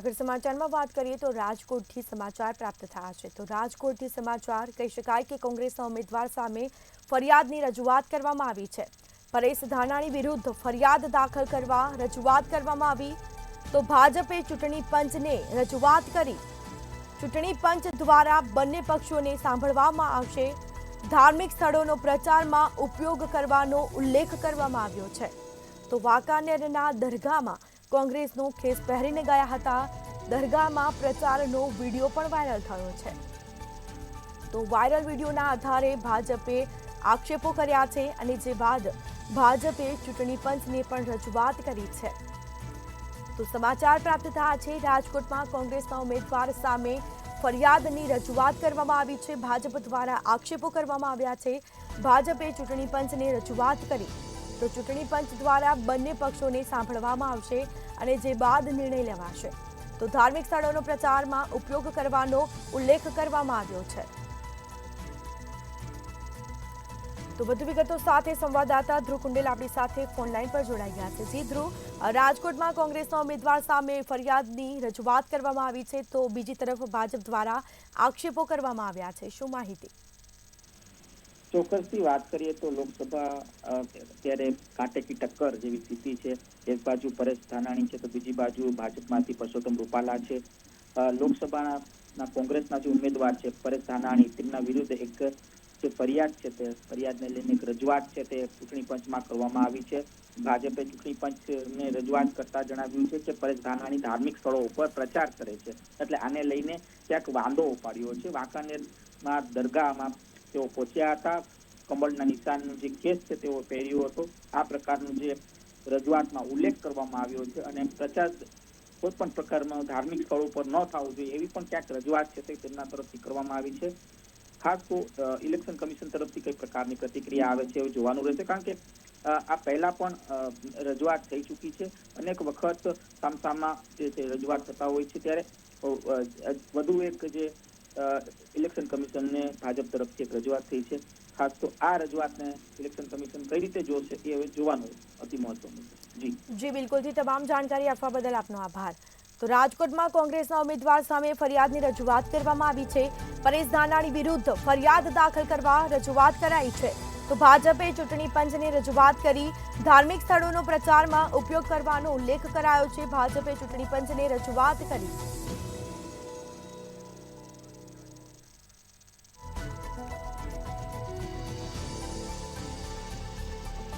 આગળ સમાચારમાં વાત કરીએ તો રાજકોટથી સમાચાર પ્રાપ્ત થયા છે। તો રાજકોટથી સમાચાર કહી શકાય કે કોંગ્રેસના ઉમેદવાર સામે ફરિયાદની રજૂઆત કરવામાં આવી છે। પરેશ ધાનાણી વિરુદ્ધ ફરિયાદ દાખલ કરવા રજૂઆત કરવામાં આવી તો ભાજપે ચૂંટણી પંચને રજૂઆત કરી। ચૂંટણી પંચ દ્વારા બંને પક્ષોને સાંભળવામાં આવશે। ધાર્મિક સ્થળોનો પ્રચારમાં ઉપયોગ કરવાનો ઉલ્લેખ કરવામાં આવ્યો છે। તો વાંકાનેરના દરગાહમાં કોંગ્રેસનો ખેસ પહેરીને ગયા હતા। દરગાહમાં પ્રચારનો વિડીયો પણ વાયરલ થયો છે। તો વાયરલ વિડીયોના આધારે ભાજપે આક્ષેપો કર્યા છે અને જે બાદ ભાજપે ચૂંટણી પંચને પણ રજૂઆત કરી છે। તો સમાચાર પ્રાપ્ત થયા છે રાજકોટમાં કોંગ્રેસના ઉમેદવાર સામે ફરિયાદની રજૂઆત કરવામાં આવી છે। ભાજપ દ્વારા આક્ષેપો કરવામાં આવ્યા છે। ભાજપે ચૂંટણી પંચને રજૂઆત કરી તો ચૂંટણી પંચ દ્વારા બંને પક્ષોને સાંભળવામાં આવશે અને જે બાદ નિર્ણય લેવાશે। તો ધાર્મિક સ્થળોનો પ્રચારમાં ઉપયોગ કરવાનો ઉલ્લેખ કરવામાં આવ્યો છે। તો વધુ વિગતો સાથે સંવાદદાતા ધ્રુવ કુંડેલ આપણી સાથે ફોન લાઈન પર જોડાઈ ગયા છે। જી ધ્રુવ, રાજકોટમાં કોંગ્રેસના ઉમેદવાર સામે ફરિયાદની રજૂઆત કરવામાં આવી છે તો બીજી તરફ ભાજપ દ્વારા આક્ષેપો કરવામાં આવ્યા છે, શું માહિતી? ચોક્કસથી વાત કરીએ તો લોકસભા અત્યારે કાંટે કી ટક્કર જેવી સ્થિતિ છે। એક બાજુ પરેશ ધાનાણી છે તો બીજી બાજુ ભાજપમાંથી પરસોત્તમ રૂપાલા છે। લોકસભાના કોંગ્રેસના જે ઉમેદવાર છે પરેશ ધાનાણી, તેમના વિરુદ્ધ એક જે ફરિયાદ છે તે ફરિયાદને લઈને એક રજૂઆત છે તે ચૂંટણી પંચમાં કરવામાં આવી છે। ભાજપે ચૂંટણી પંચને રજૂઆત કરતા જણાવ્યું છે કે પરેશ ધાનાણી ધાર્મિક સ્થળો ઉપર પ્રચાર કરે છે, એટલે આને લઈને ક્યાંક વાંધો ઉપાડ્યો છે। વાંકાનેરમાં દરગાહમાં તેઓ પહોંચ્યા હતા, કમળના નિશાનનો જે કેસ છે તેઓ પહેર્યો હતો। આ પ્રકારનું જે રજૂઆતમાં ઉલ્લેખ કરવામાં આવ્યો છે અને પ્રચાર કોઈ પણ પ્રકારમાં ધાર્મિક સ્થળો પર ન થવું જોઈએ એવી પણ ક્યાંક રજૂઆત છે તે તેમના તરફથી કરવામાં આવી છે। ખાસ તો ઇલેક્શન કમિશન તરફથી કઈ પ્રકારની પ્રતિક્રિયા આવે છે એવું જોવાનું રહેશે, કારણ કે આ પહેલા પણ રજૂઆત થઈ ચૂકી છે। અનેક વખત સામસામા જે રજૂઆત થતા હોય છે ત્યારે વધુ એક જે ઇલેક્શન કમિશનને ભાજપ તરફથી એક રજૂઆત થઈ છે। ખાસ તો આ રજૂઆતને ઇલેક્શન કમિશન કઈ રીતે જોશે એ હવે જોવાનું અતિ મહત્વનું છે। જી બિલકુલથી તમામ જાણકારી આપવા બદલ આપનો આભાર। તો રાજકોટમાં કોંગ્રેસના ઉમેદવાર સામે ફરિયાદની રજૂઆત કરવામાં આવી છે। પરેશ ધાનાણી વિરુદ્ધ ફરિયાદ દાખલ કરવા રજૂઆત કરાઈ છે તો ભાજપે ચૂંટણી પંચને રજૂઆત કરી ધાર્મિક સ્થળોનો પ્રચારમાં ઉપયોગ કરવાનો ઉલ્લેખ કરાયો છે। ભાજપે ચૂંટણી પંચને રજૂઆત કરી